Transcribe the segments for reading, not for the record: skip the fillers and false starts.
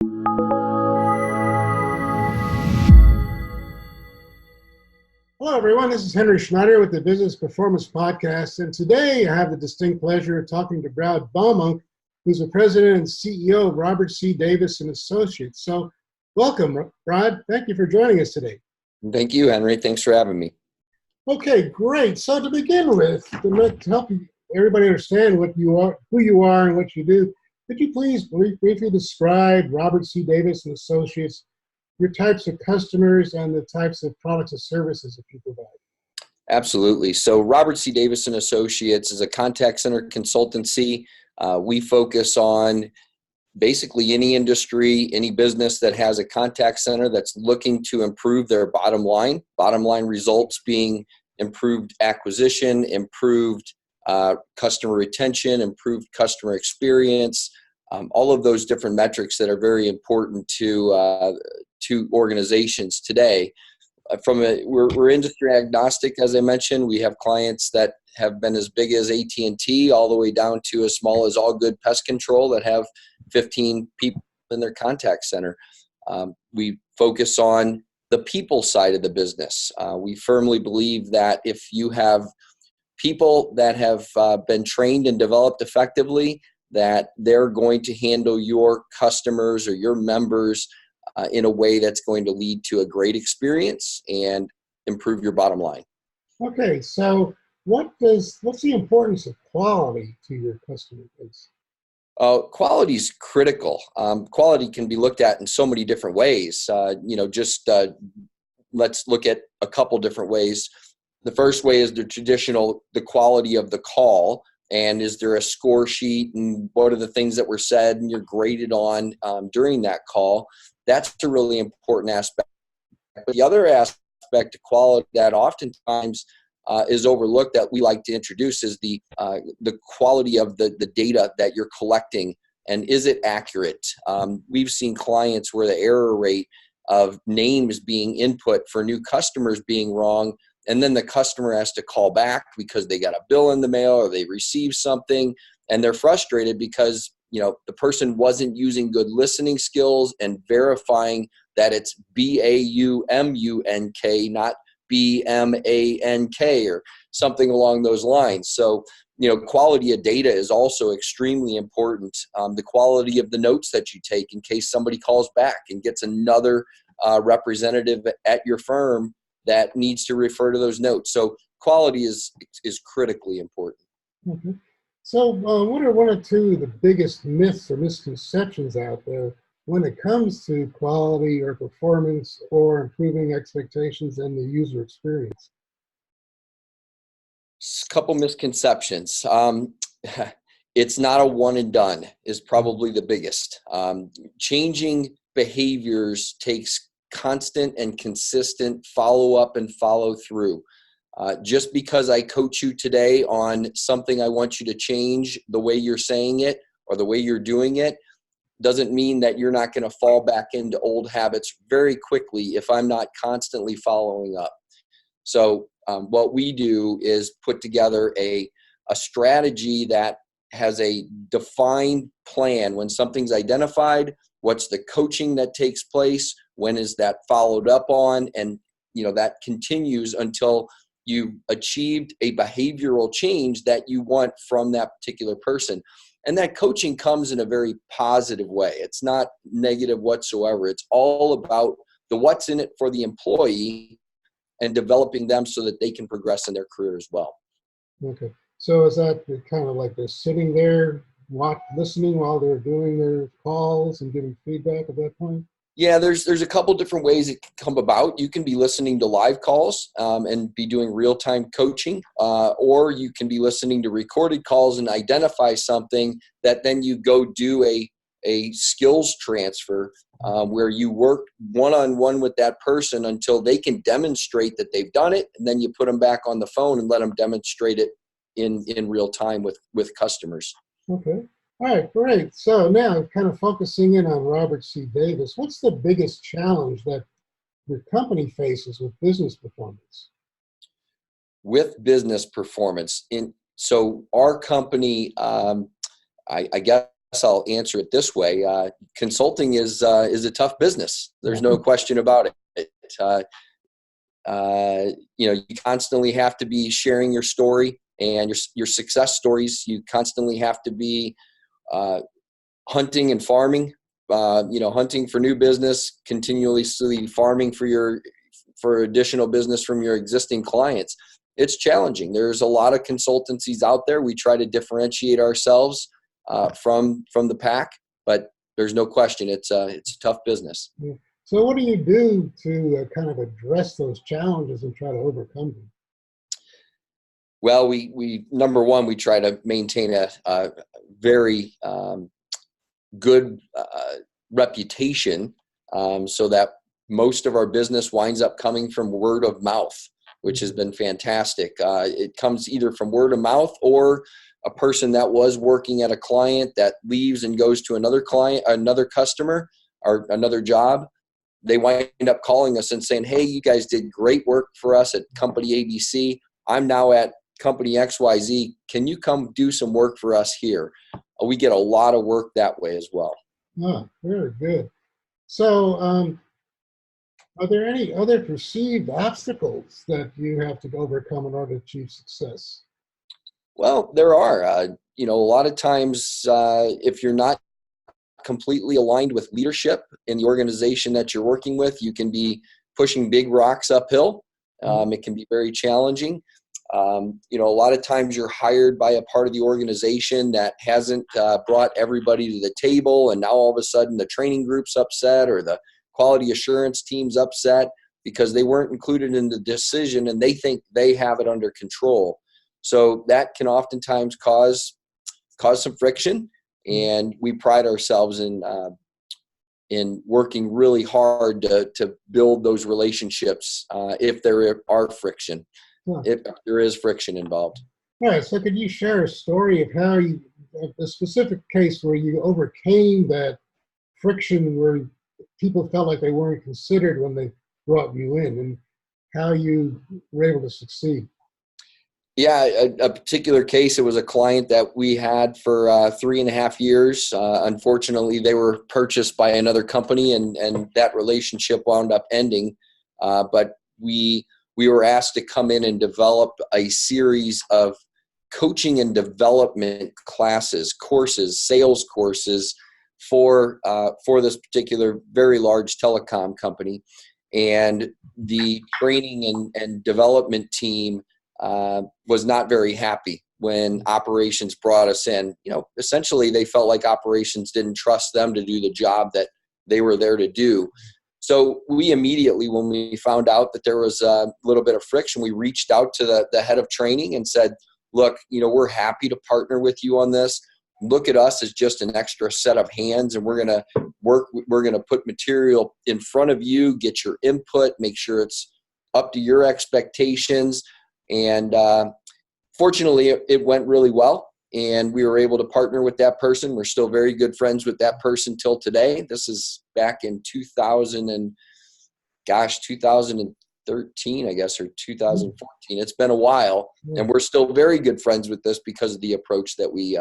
Hello, everyone. This is Henry Schneider with the Business Performance Podcast. And today I have the distinct pleasure of talking to Brad Baumunk, who's the president and CEO of Robert C. Davis and Associates. So welcome, Brad. Thank you for joining us today. Thank you, Henry. Thanks for having me. Okay, great. So to begin with, to help everybody understand what you are, who you are, and what you do, could you please briefly describe Robert C. Davis and Associates, your types of customers, and the types of products and services that you provide? Absolutely. So Robert C. Davis and Associates is a contact center consultancy. We focus on basically any industry, any business that has a contact center that's looking to improve their bottom line results being improved acquisition, improved customer retention, improved customer experience, all of those different metrics that are very important to organizations today. We're industry agnostic, as I mentioned. We have clients that have been as big as AT&T all the way down to as small as All Good Pest Control that have 15 people in their contact center. We focus on the people side of the business. We firmly believe that if you have people that have been trained and developed effectively, that they're going to handle your customers or your members in a way that's going to lead to a great experience and improve your bottom line. Okay, so what's the importance of quality to your customer base? Quality is critical. Quality can be looked at in so many different ways. Let's look at a couple different ways. The first way is the quality of the call. And is there a score sheet, and what are the things that were said and you're graded on during that call? That's a really important aspect. But the other aspect of quality that oftentimes is overlooked that we like to introduce is the quality of the data that you're collecting, and is it accurate? We've seen clients where the error rate of names being input for new customers being wrong, and then the customer has to call back because they got a bill in the mail or they received something, and they're frustrated because the person wasn't using good listening skills and verifying that it's BAUMUNK, not BMANK or something along those lines. So, quality of data is also extremely important. The quality of the notes that you take in case somebody calls back and gets another representative at your firm that needs to refer to those notes. So quality is critically important. Mm-hmm. So what are one or two of the biggest myths or misconceptions out there when it comes to quality or performance or improving expectations and the user experience? A couple misconceptions. It's not a one and done is probably the biggest. Changing behaviors takes constant and consistent follow-up and follow-through. Just because I coach you today on something I want you to change the way you're saying it or the way you're doing it doesn't mean that you're not going to fall back into old habits very quickly if I'm not constantly following up. So what we do is put together a strategy that has a defined plan. When something's identified, what's the coaching that takes place? When is that followed up on? And that continues until you've achieved a behavioral change that you want from that particular person. And that coaching comes in a very positive way. It's not negative whatsoever. It's all about the what's in it for the employee and developing them so that they can progress in their career as well. Okay. So is that kind of like they're sitting there listening while they're doing their calls and giving feedback at that point? Yeah, there's a couple different ways it can come about. You can be listening to live calls and be doing real-time coaching, or you can be listening to recorded calls and identify something that then you go do a skills transfer where you work one-on-one with that person until they can demonstrate that they've done it, and then you put them back on the phone and let them demonstrate it in real time with customers. Okay. All right, great. So now kind of focusing in on Robert C. Davis, what's the biggest challenge that your company faces with business performance? With business performance. So our company, I guess I'll answer it this way. Consulting is a tough business. There's no question about it. You constantly have to be sharing your story and your success stories. You constantly have to be hunting and farming. Hunting for new business, continuously farming for additional business from your existing clients. It's challenging. There's a lot of consultancies out there. We try to differentiate ourselves from the pack, but there's no question it's a tough business. Yeah. So what do you do to kind of address those challenges and try to overcome them? Well, we number one, we try to maintain a very good reputation, so that most of our business winds up coming from word of mouth, which has been fantastic. It comes either from word of mouth or a person that was working at a client that leaves and goes to another client, another customer, or another job. They wind up calling us and saying, hey, you guys did great work for us at company ABC. I'm now at company XYZ. Can you come do some work for us here? We get a lot of work that way as well. Oh, very good. So are there any other perceived obstacles that you have to overcome in order to achieve success? Well, there are. A lot of times if you're not completely aligned with leadership in the organization that you're working with, you can be pushing big rocks uphill. It can be very challenging. A lot of times you're hired by a part of the organization that hasn't brought everybody to the table, and now all of a sudden the training group's upset or the quality assurance team's upset because they weren't included in the decision and they think they have it under control. So that can oftentimes cause some friction, and we pride ourselves in working really hard to build those relationships if there are friction. Huh. If there is friction involved. All right, so could you share a story of how a specific case where you overcame that friction where people felt like they weren't considered when they brought you in, and how you were able to succeed? Yeah, a particular case, it was a client that we had for 3.5 years. Unfortunately, they were purchased by another company, and that relationship wound up ending. But we were asked to come in and develop a series of coaching and development classes, courses, sales courses for this particular very large telecom company. And the training and development team was not very happy when operations brought us in. Essentially they felt like operations didn't trust them to do the job that they were there to do. So we immediately, when we found out that there was a little bit of friction, we reached out to the head of training and said, look, we're happy to partner with you on this. Look at us as just an extra set of hands, and we're going to put material in front of you, get your input, make sure it's up to your expectations. And fortunately, it went really well, and we were able to partner with that person. We're still very good friends with that person till today. This is back in 2013, I guess, or 2014. It's been a while, and we're still very good friends with this because of the approach that we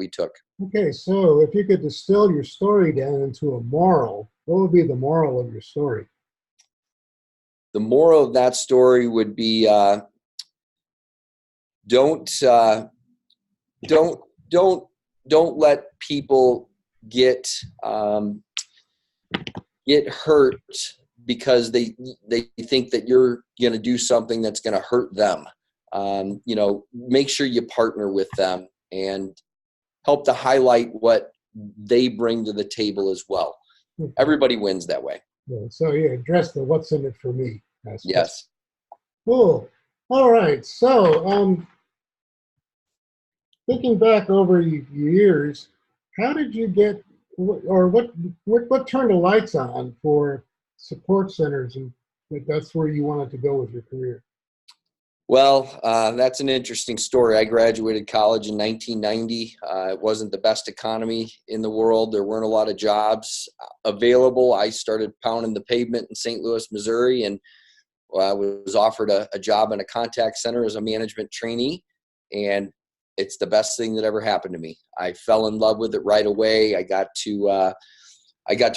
took. Okay, so if you could distill your story down into a moral, what would be the moral of your story? The moral of that story would be don't let people get hurt because they think that you're going to do something that's going to hurt them. Make sure you partner with them and help to highlight what they bring to the table as well. Okay. Everybody wins that way. Yeah, so address the what's in it for me aspect. Yes. Cool. All right. So thinking back over years, how did you get, or what turned the lights on for support centers, and that's where you wanted to go with your career? Well, that's an interesting story. I graduated college in 1990. It wasn't the best economy in the world. There weren't a lot of jobs available. I started pounding the pavement in St. Louis, Missouri, and I was offered a job in a contact center as a management trainee. And it's the best thing that ever happened to me. I fell in love with it right away. I got to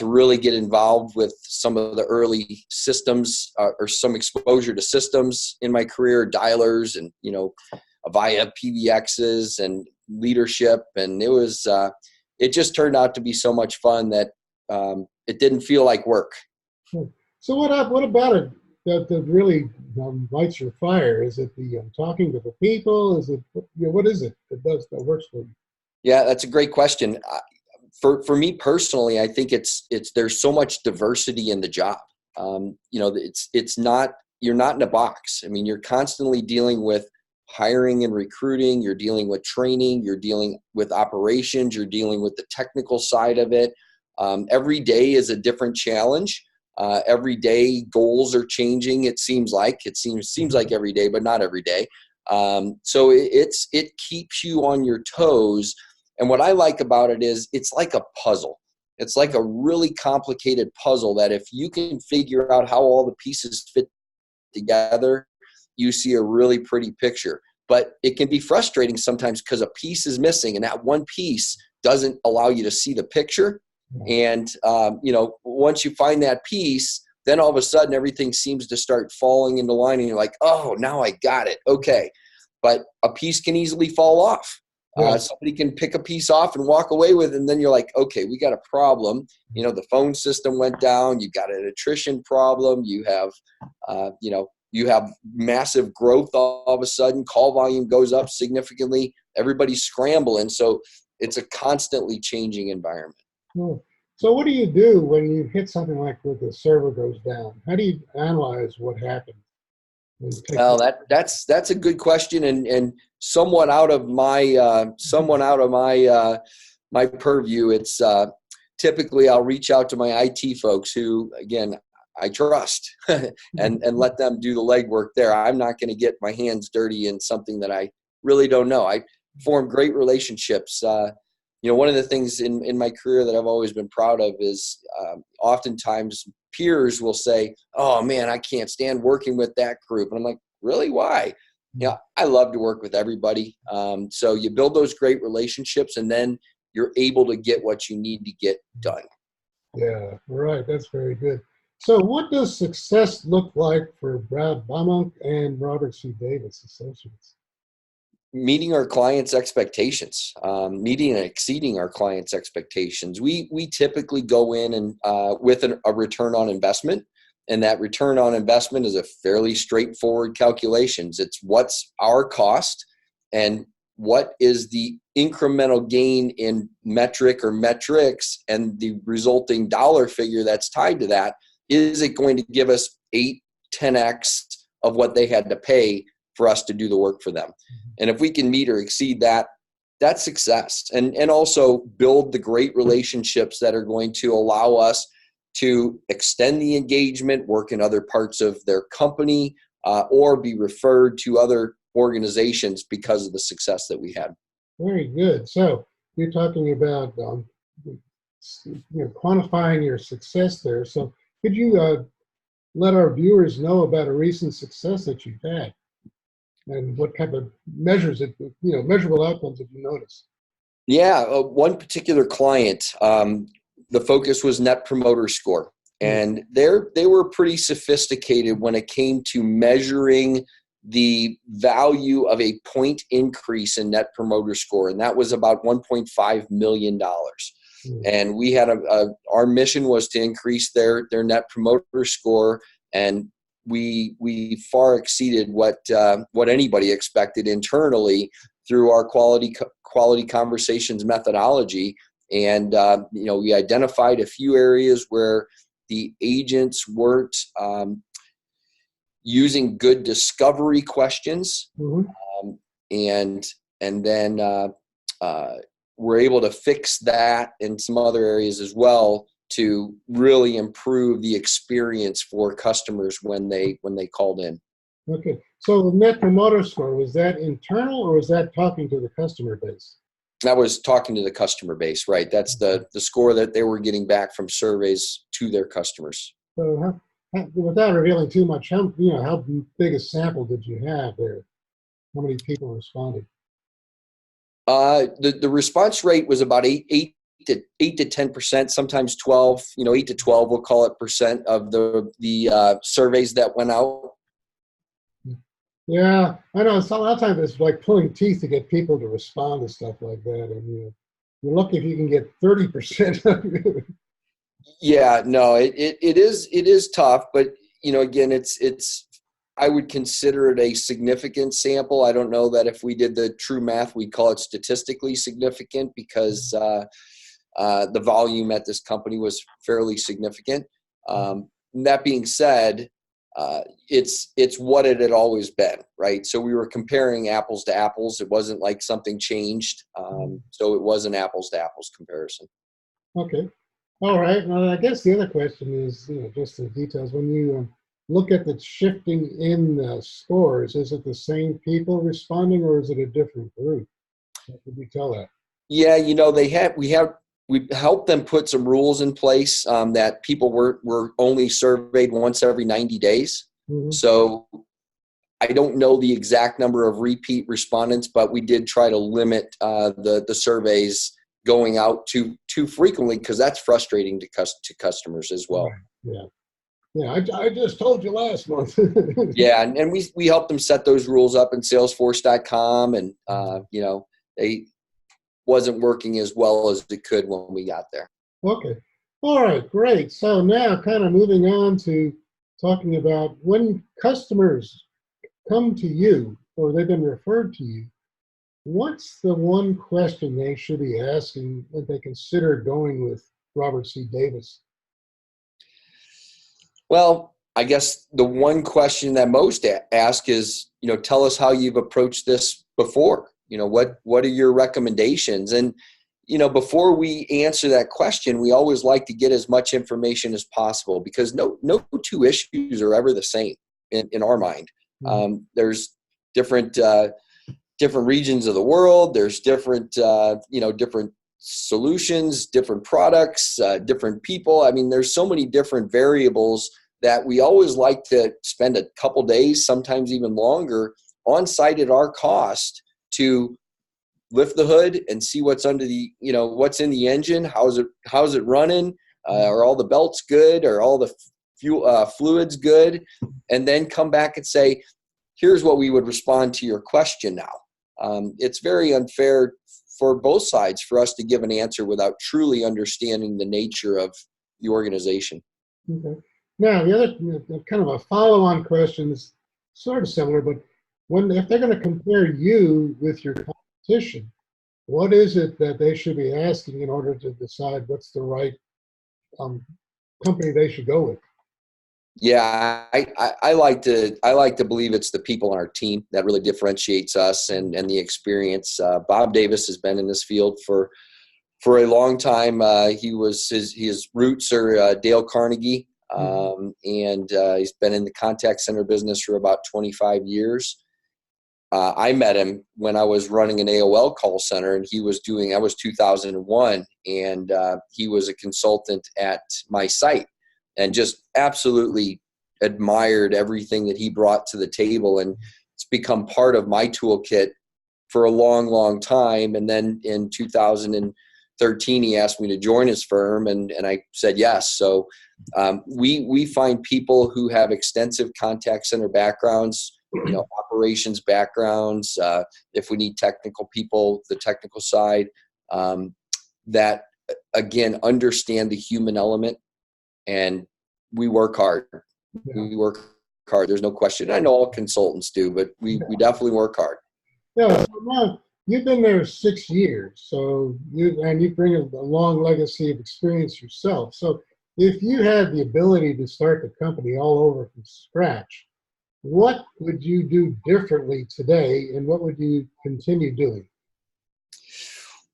really get involved with some of the early systems or some exposure to systems in my career, dialers and, via PBXs and leadership. And it just turned out to be so much fun that it didn't feel like work. So what about it that really lights your fire? Is it the talking to the people? Is it, what is it that works for you? Yeah, that's a great question. For me personally, I think there's so much diversity in the job. It's not, you're not in a box. I mean, you're constantly dealing with hiring and recruiting. You're dealing with training. You're dealing with operations. You're dealing with the technical side of it. Every day is a different challenge. Every day goals are changing. It seems like every day, but not every day. So it keeps you on your toes. And what I like about it is it's like a puzzle. It's like a really complicated puzzle that if you can figure out how all the pieces fit together, you see a really pretty picture. But it can be frustrating sometimes because a piece is missing and that one piece doesn't allow you to see the picture. And, once you find that piece, then all of a sudden everything seems to start falling into line and you're like, oh, now I got it. Okay. But a piece can easily fall off. Somebody can pick a piece off and walk away with it, and then you're like, okay, we got a problem. The phone system went down. You've got an attrition problem. You have massive growth all of a sudden. Call volume goes up significantly. Everybody's scrambling. So it's a constantly changing environment. So what do you do when you hit something like where the server goes down? How do you analyze what happened? Well, that's a good question, and somewhat out of my my purview. It's typically I'll reach out to my IT folks who, again, I trust and let them do the legwork there. I'm not going to get my hands dirty in something that I really don't know. I form great relationships. One of the things in my career that I've always been proud of is oftentimes peers will say, oh man, I can't stand working with that group. And I'm like, really? Why? I love to work with everybody. So you build those great relationships and then you're able to get what you need to get done. Yeah, right. That's very good. So what does success look like for Brad Baumunk and Robert C. Davis Associates? Meeting our clients' expectations, meeting and exceeding our clients' expectations. We typically go in and with a return on investment, and that return on investment is a fairly straightforward calculations. It's what's our cost and what is the incremental gain in metric or metrics, and the resulting dollar figure that's tied to that. Is it going to give us 8, 10x of what they had to pay for us to do the work for them? And if we can meet or exceed that, that's success. And also build the great relationships that are going to allow us to extend the engagement, work in other parts of their company, or be referred to other organizations because of the success that we had. Very good. So you're talking about quantifying your success there. So could you let our viewers know about a recent success that you've had? And what kind of measurable outcomes have you noticed? Yeah, one particular client, the focus was Net Promoter Score. And they were pretty sophisticated when it came to measuring the value of a point increase in Net Promoter Score. And that was about $1.5 million. And we had our mission was to increase their Net Promoter Score, and we far exceeded what anybody expected internally through our quality conversations methodology. And we identified a few areas where the agents weren't using good discovery questions, and then we're able to fix that in some other areas as well to really improve the experience for customers when they called in. Okay, so the Net Promoter Score, was that internal or was that talking to the customer base? That was talking to the customer base, right? That's the score that they were getting back from surveys to their customers. So without revealing too much, how big a sample did you have there? How many people responded? The response rate was about 8 to 10%, sometimes 12. 8 to 12, we'll call it percent of the surveys that went out. Yeah, I know. A lot of times it's like pulling teeth to get people to respond to stuff like that, and you're lucky if you can get 30%. Yeah, no, it is tough, but again, it's I would consider it a significant sample. I don't know that if we did the true math, we'd call it statistically significant because the volume at this company was fairly significant. That being said, it's what it had always been, right? So we were comparing apples to apples. It wasn't like something changed. So it was an apples to apples comparison. Okay. All right. Well, I guess the other question is, just the details. When you look at the shifting in scores, is it the same people responding, or is it a different group? How could you tell that? Yeah, we helped them put some rules in place that people were only surveyed once every 90 days. Mm-hmm. So I don't know the exact number of repeat respondents, but we did try to limit the surveys going out too frequently, because that's frustrating to customers as well. Right. Yeah. I just told you last month. Yeah, and we helped them set those rules up in Salesforce.com, and they wasn't working as well as it could when we got there. Okay. All right, great. So now kind of moving on to talking about when customers come to you or they've been referred to you, what's the one question they should be asking if they consider going with Robert C. Davis? Well, I guess the one question that most ask is, tell us how you've approached this before. What are your recommendations? And, before we answer that question, we always like to get as much information as possible, because no two issues are ever the same in our mind. Mm-hmm. There's different regions of the world. There's different solutions, different products, different people. I mean, there's so many different variables that we always like to spend a couple days, sometimes even longer, on site at our cost to lift the hood and see what's under the, what's in the engine. How's it running? Are all the belts good? Are all the fluids good? And then come back and say, here's what we would respond to your question now. It's very unfair for both sides for us to give an answer without truly understanding the nature of the organization. Okay. Now, the other kind of a follow-on question is sort of similar, but if they're going to compare you with your competition, what is it that they should be asking in order to decide what's the right company they should go with? Yeah, I like to believe it's the people on our team that really differentiates us and the experience. Bob Davis has been in this field for a long time. His roots are Dale Carnegie, and he's been in the contact center business for about 25 years. I met him when I was running an AOL call center, and that was 2001, and he was a consultant at my site, and just absolutely admired everything that he brought to the table. And it's become part of my toolkit for a long, long time. And then in 2013, he asked me to join his firm, and I said yes. So we find people who have extensive contact center backgrounds, operations backgrounds, if we need technical people, the technical side, that, again, understand the human element. And we work hard. Yeah. We work hard. There's no question. I know all consultants do, but we definitely work hard. Yeah. So now you've been there 6 years, so you bring a long legacy of experience yourself. So if you had the ability to start the company all over from scratch, what would you do differently today, and what would you continue doing?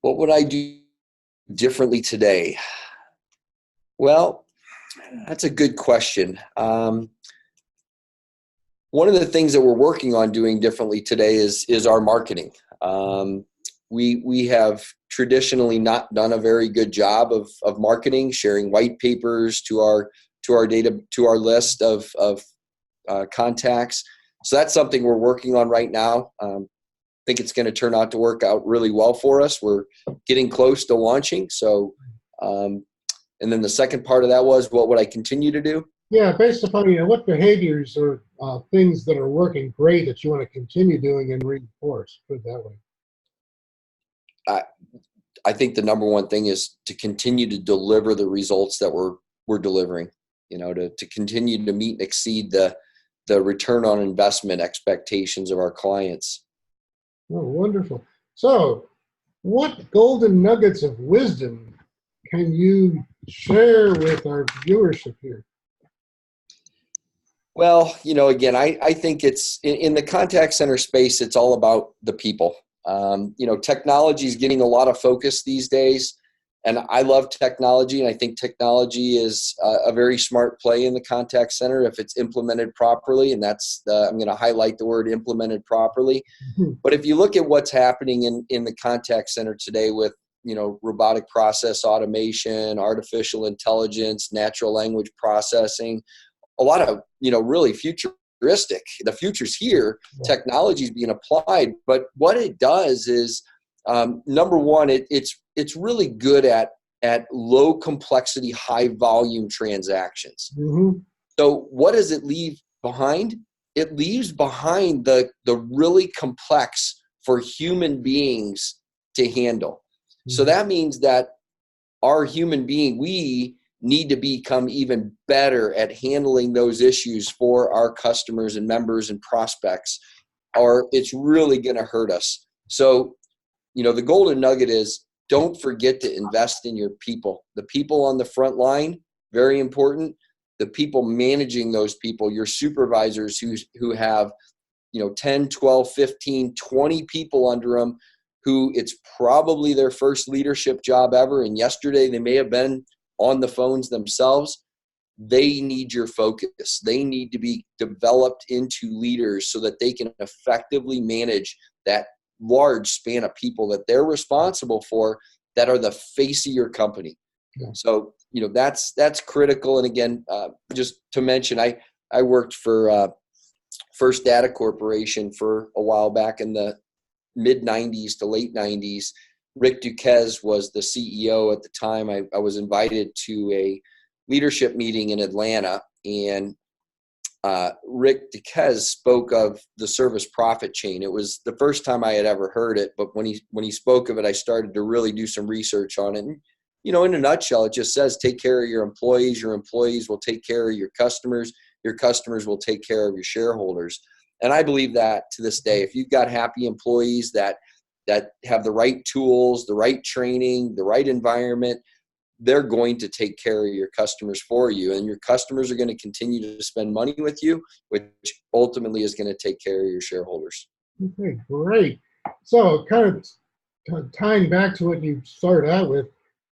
What would I do differently today? Well, that's a good question. One of the things that we're working on doing differently today is our marketing. We have traditionally not done a very good job of marketing, sharing white papers to our data, to our list of contacts. So that's something we're working on right now. think it's going to turn out to work out really well for us. We're getting close to launching. So, and then the second part of that was, what would I continue to do? Yeah, based upon, what behaviors or things that are working great that you want to continue doing and reinforce, put it that way. I think the number one thing is to continue to deliver the results that we're delivering, to continue to meet and exceed the return on investment expectations of our clients. Oh, wonderful. So what golden nuggets of wisdom can you share with our viewership here? Well, again, I think it's in the contact center space, it's all about the people. Technology is getting a lot of focus these days, and I love technology, and I think technology is a very smart play in the contact center if it's implemented properly, and I'm going to highlight the word implemented properly. Mm-hmm. But if you look at what's happening in the contact center today with, robotic process automation, artificial intelligence, natural language processing, a lot of, really futuristic. The future's here. Yeah. Technology is being applied, but what it does is, number one, it's really good at low complexity, high volume transactions. Mm-hmm. So what does it leave behind? It leaves behind the really complex for human beings to handle. Mm-hmm. So that means that our human being, we need to become even better at handling those issues for our customers and members and prospects, or it's really going to hurt us. So, the golden nugget is, don't forget to invest in your people. The people on the front line, very important. The people managing those people, your supervisors who have, 10, 12, 15, 20 people under them, who it's probably their first leadership job ever. And yesterday they may have been on the phones themselves. They need your focus. They need to be developed into leaders so that they can effectively manage that large span of people that they're responsible for, that are the face of your company. Yeah. So, that's critical. And again, just to mention, I worked for First Data Corporation for a while back in the mid 90s to late 90s. Rick Duquesne was the CEO at the time. I was invited to a leadership meeting in Atlanta, and Rick Duquesne spoke of the service profit chain. It was the first time I had ever heard it, but when he spoke of it, I started to really do some research on it. And, in a nutshell, it just says, take care of your employees will take care of your customers will take care of your shareholders. And I believe that to this day. If you've got happy employees that have the right tools, the right training, the right environment, they're going to take care of your customers for you. And your customers are going to continue to spend money with you, which ultimately is going to take care of your shareholders. Okay, great. So kind of tying back to what you started out with,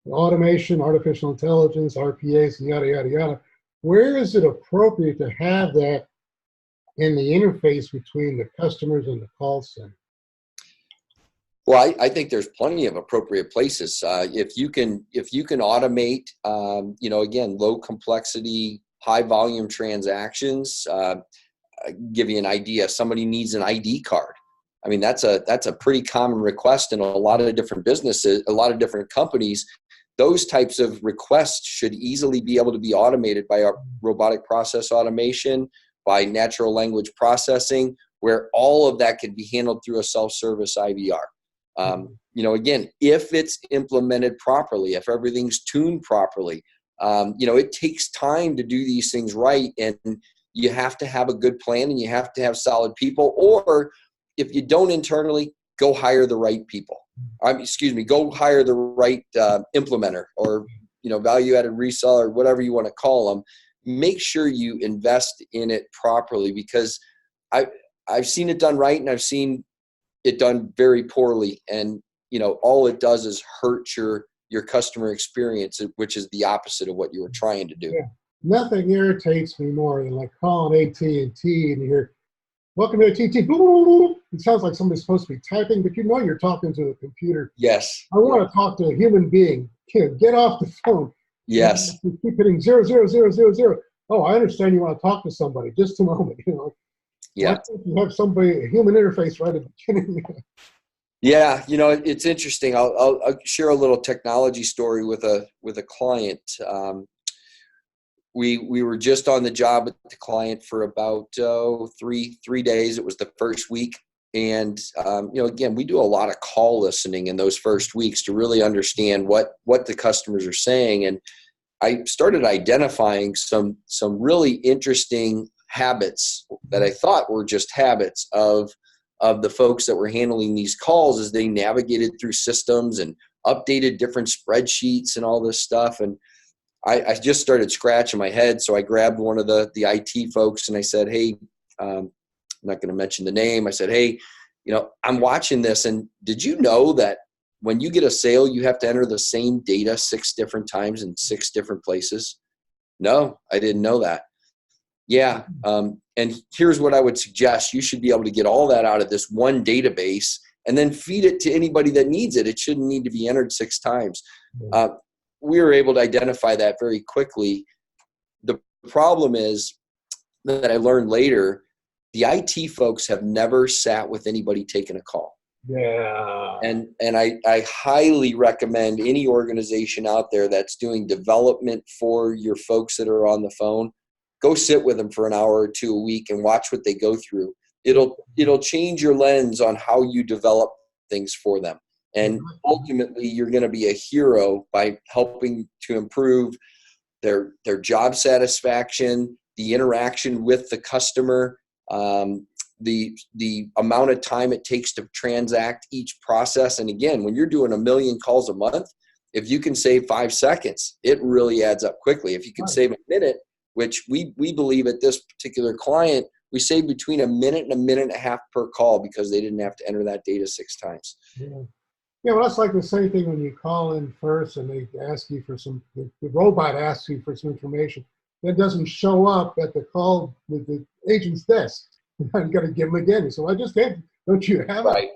automation, artificial intelligence, RPAs, and yada, yada, yada, where is it appropriate to have that in the interface between the customers and the call center? Well, I think there's plenty of appropriate places. If you can automate, again, low complexity, high volume transactions. Give you an idea. Somebody needs an ID card. I mean, that's a pretty common request in a lot of different businesses, a lot of different companies. Those types of requests should easily be able to be automated by our robotic process automation, by natural language processing, where all of that could be handled through a self-service IVR. Again, if it's implemented properly, if everything's tuned properly, it takes time to do these things right. And you have to have a good plan, and you have to have solid people. Or if you don't internally, go hire the right people. Go hire the right implementer, or, value-added reseller, whatever you want to call them. Make sure you invest in it properly, because I've seen it done right, and I've seen it done very poorly. And, all it does is hurt your customer experience, which is the opposite of what you were trying to do. Yeah. Nothing irritates me more than like calling AT&T and you hear, "Welcome to AT&T." It sounds like somebody's supposed to be typing, but you're talking to a computer. Yes. I want to talk to a human being. Kid, get off the phone. Yes. You keep hitting 00000. Oh, I understand you want to talk to somebody. Just a moment. Why Yeah. don't you have somebody, a human interface right at the beginning? Yeah, it's interesting. I'll share a little technology story with a client. We were just on the job with the client for about 3 days. It was the first week, and again, we do a lot of call listening in those first weeks to really understand what the customers are saying. And I started identifying some really interesting habits that I thought were just habits of the folks that were handling these calls as they navigated through systems and updated different spreadsheets and all this stuff. And I just started scratching my head. So I grabbed one of the IT folks and I said, hey, I'm not going to mention the name. I said, hey, I'm watching this. And did you know that when you get a sale, you have to enter the same data 6 different times in 6 different places? No, I didn't know that. Yeah. And here's what I would suggest. You should be able to get all that out of this one database and then feed it to anybody that needs it. It shouldn't need to be entered 6 times. We were able to identify that very quickly. The problem is that I learned later, the IT folks have never sat with anybody taking a call. Yeah. And I highly recommend any organization out there that's doing development for your folks that are on the phone, go sit with them for an hour or 2 a week and watch what they go through. It'll change your lens on how you develop things for them. And ultimately, you're going to be a hero by helping to improve their job satisfaction, the interaction with the customer, the amount of time it takes to transact each process. And again, when you're doing 1 million calls a month, if you can save 5 seconds, it really adds up quickly. If you can save a minute, which we believe at this particular client, we save between 1 minute and 1.5 minutes per call because they didn't have to enter that data 6 times. Yeah, well, that's like the same thing when you call in first and they ask you for the robot asks you for some information that doesn't show up at the call with the agent's desk. You got to give them again. So I just gave, don't you have right.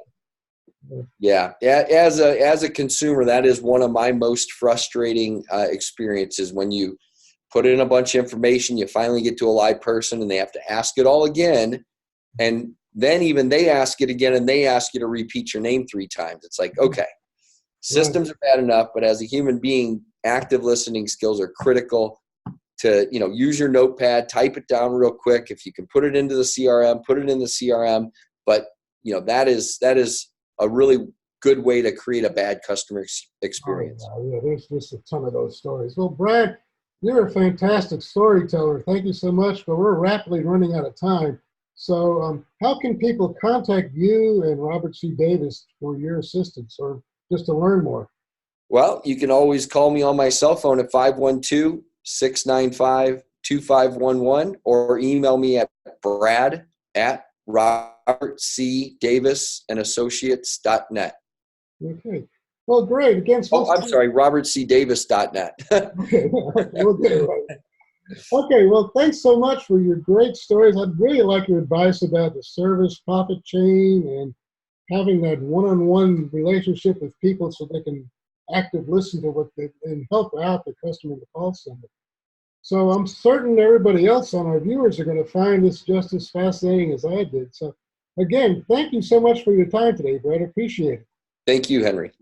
it? Yeah. As a consumer, that is one of my most frustrating experiences when you put in a bunch of information, you finally get to a live person and they have to ask it all again. And then even they ask it again and they ask you to repeat your name 3 times. It's like, okay, systems are bad enough, but as a human being, active listening skills are critical to, use your notepad, type it down real quick. If you can put it into the CRM, put it in the CRM. But, that is a really good way to create a bad customer experience. Yeah, there's just a ton of those stories. Well, Brad, you're a fantastic storyteller. Thank you so much, but we're rapidly running out of time. So how can people contact you and Robert C. Davis for your assistance or just to learn more? Well, you can always call me on my cell phone at 512-695-2511 or email me at brad@robertcdavisandassociates.net. Okay. Well, great. Again, I'm sorry, robertcdavis.net. Okay, we'll get it right. Okay, well, thanks so much for your great stories. I'd really like your advice about the service profit chain and having that one-on-one relationship with people so they can active listen to what they and help out the customer in the call center. So I'm certain everybody else on our viewers are going to find this just as fascinating as I did. So again, thank you so much for your time today, Brad. Appreciate it. Thank you, Henry.